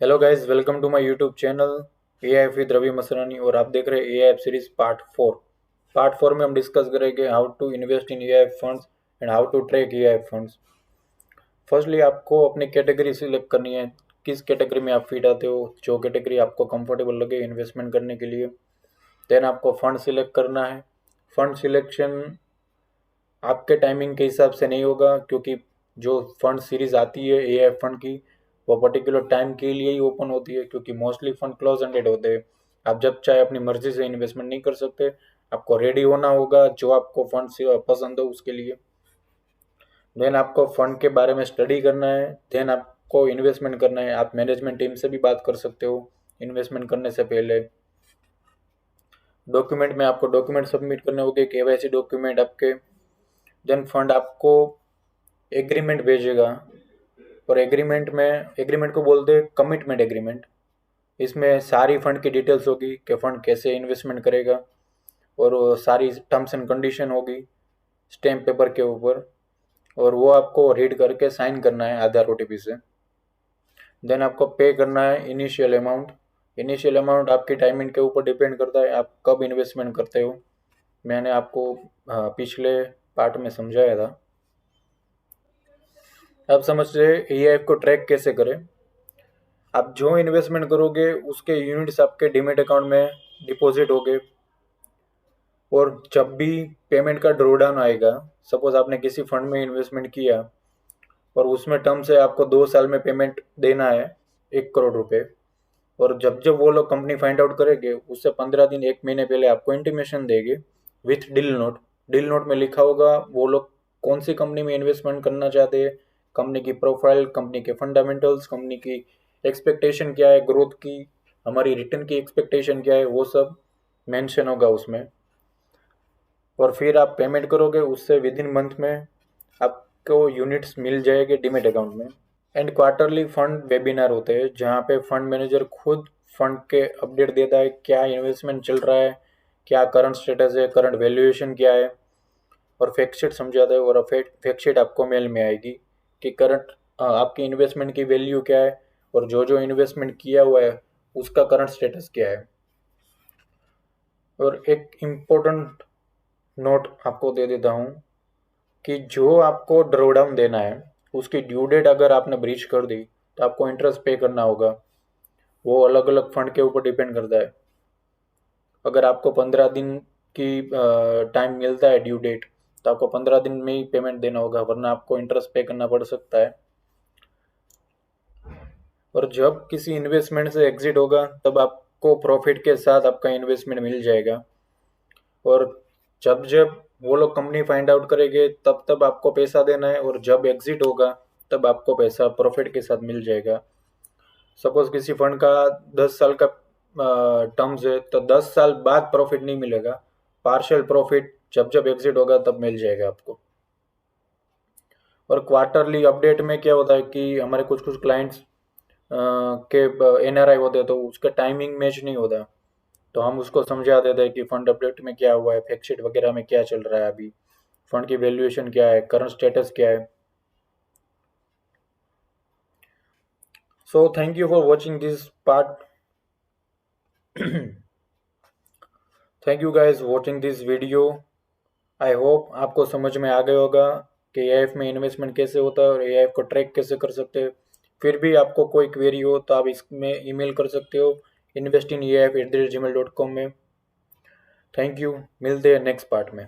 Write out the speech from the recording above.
Hello guys, welcome to my YouTube channel AIF with Ravi Masrani. और आप देख रहे हैं AIF सीरीज पार्ट 4 में हम डिस्कस करेंगे how to invest in AIF funds and how to track AIF funds. Firstly आपको अपनी कैटेगरी सिलेक्ट करनी है, किस कैटेगरी में आप फिट आते हो, जो कैटेगरी आपको कंफर्टेबल लगे इन्वेस्टमेंट करने के लिए। देन आपको फंड सिलेक्ट करना है। फंड सिलेक्शन आपके टाइमिंग के हिसाब से नहीं होगा, क्योंकि जो फंड सीरीज आती है AIF फंड की, वो पर्टिकुलर टाइम के लिए ही ओपन होती है, क्योंकि मोस्टली फंड क्लोज एंडेड होते हैं। आप जब चाहे अपनी मर्जी से इन्वेस्टमेंट नहीं कर सकते। आपको रेडी होना होगा जो आपको फंड से पसंद हो उसके लिए। देन आपको फंड के बारे में स्टडी करना है। देन आपको इन्वेस्टमेंट करना है। आप मैनेजमेंट टीम से भी बात कर सकते हो इन्वेस्टमेंट करने से पहले। डॉक्यूमेंट में आपको डॉक्यूमेंट सबमिट करने होंगे, KYC डॉक्यूमेंट आपके। देन फंड आपको एग्रीमेंट भेजेगा, और एग्रीमेंट को बोलते हैं कमिटमेंट एग्रीमेंट। इसमें सारी फंड की डिटेल्स होगी कि फंड कैसे इन्वेस्टमेंट करेगा, और वो सारी टर्म्स एंड कंडीशन होगी स्टैम्प पेपर के ऊपर, और वो आपको रीड करके साइन करना है आधार OTP से। देन आपको पे करना है इनिशियल अमाउंट। इनिशियल अमाउंट आपकी टाइमिंग के ऊपर डिपेंड करता है, आप कब इन्वेस्टमेंट करते हो। मैंने आपको पिछले पार्ट में समझाया था। अब समझते हैं AIF को ट्रैक कैसे करें। आप जो इन्वेस्टमेंट करोगे उसके यूनिट्स आपके डीमेट अकाउंट में डिपॉजिट होंगे, और जब भी पेमेंट का ड्रॉडाउन आएगा, सपोज आपने किसी फंड में इन्वेस्टमेंट किया और उसमें टर्म से आपको 2 साल में पेमेंट देना है 1 करोड़ रुपए, और जब जब वो लोग कंपनी फाइंड आउट करेंगे उससे 15 दिन 1 महीने पहले आपको इंटीमेशन देंगे with deal note. Deal note में लिखा होगा वो लोग कौन सी कंपनी में इन्वेस्टमेंट करना चाहते हैं, कंपनी की प्रोफाइल, कंपनी के फंडामेंटल्स, कंपनी की एक्सपेक्टेशन क्या है ग्रोथ की, हमारी रिटर्न की एक्सपेक्टेशन क्या है, वो सब मेंशन होगा उसमें। और फिर आप पेमेंट करोगे, उससे विद इन मंथ में आपको यूनिट्स मिल जाएंगे डीमेट अकाउंट में। एंड क्वार्टरली फंड वेबिनार होते हैं जहाँ पे फंड मैनेजर खुद फंड के अपडेट देता है, क्या इन्वेस्टमेंट चल रहा है, क्या करंट स्टेटस है, करंट वैल्यूएशन क्या है, और फैक्ट शीट समझाता है। और फैक्ट शीट आपको मेल में आएगी कि करंट आपकी इन्वेस्टमेंट की वैल्यू क्या है, और जो जो इन्वेस्टमेंट किया हुआ है उसका करंट स्टेटस क्या है। और एक इम्पोर्टेंट नोट आपको दे देता हूँ कि जो आपको ड्रॉडाउन देना है उसकी ड्यू डेट अगर आपने ब्रीच कर दी तो आपको इंटरेस्ट पे करना होगा। वो अलग अलग फंड के ऊपर डिपेंड करता है। अगर आपको 15 दिन की टाइम मिलता है ड्यू डेट, तो आपको 15 दिन में ही पेमेंट देना होगा, वरना आपको इंटरेस्ट पे करना पड़ सकता है। और जब किसी इन्वेस्टमेंट से एग्जिट होगा तब आपको प्रॉफिट के साथ आपका इन्वेस्टमेंट मिल जाएगा। और जब जब वो लोग कंपनी फाइंड आउट करेंगे तब तब आपको पैसा देना है, और जब एग्जिट होगा तब आपको पैसा प्रॉफिट के साथ मिल जाएगा। सपोज किसी फंड का 10 साल का टर्म्स है, तो 10 साल बाद प्रॉफिट नहीं मिलेगा, पार्शियल प्रॉफिट जब जब एग्जिट होगा तब मिल जाएगा आपको। और क्वार्टरली अपडेट में क्या होता है कि हमारे कुछ कुछ क्लाइंट्स के NRI होते हैं, तो उसका टाइमिंग मैच नहीं होता, तो हम उसको समझा देते हैं कि फंड अपडेट में क्या हुआ है, फैक्ट शीट वगैरह में क्या चल रहा है, अभी फंड की वैल्यूएशन क्या है, करंट स्टेटस क्या है। So thank you for watching this part. Thank you guys watching this video. I hope आपको समझ में आ गया होगा कि AIF में इन्वेस्टमेंट कैसे होता है और AIF को ट्रैक कैसे कर सकते हैं। फिर भी आपको कोई क्वेरी हो तो आप इसमें ईमेल कर सकते हो investinAIF@gmail.com में। थैंक यू, मिलते हैं नेक्स्ट पार्ट में।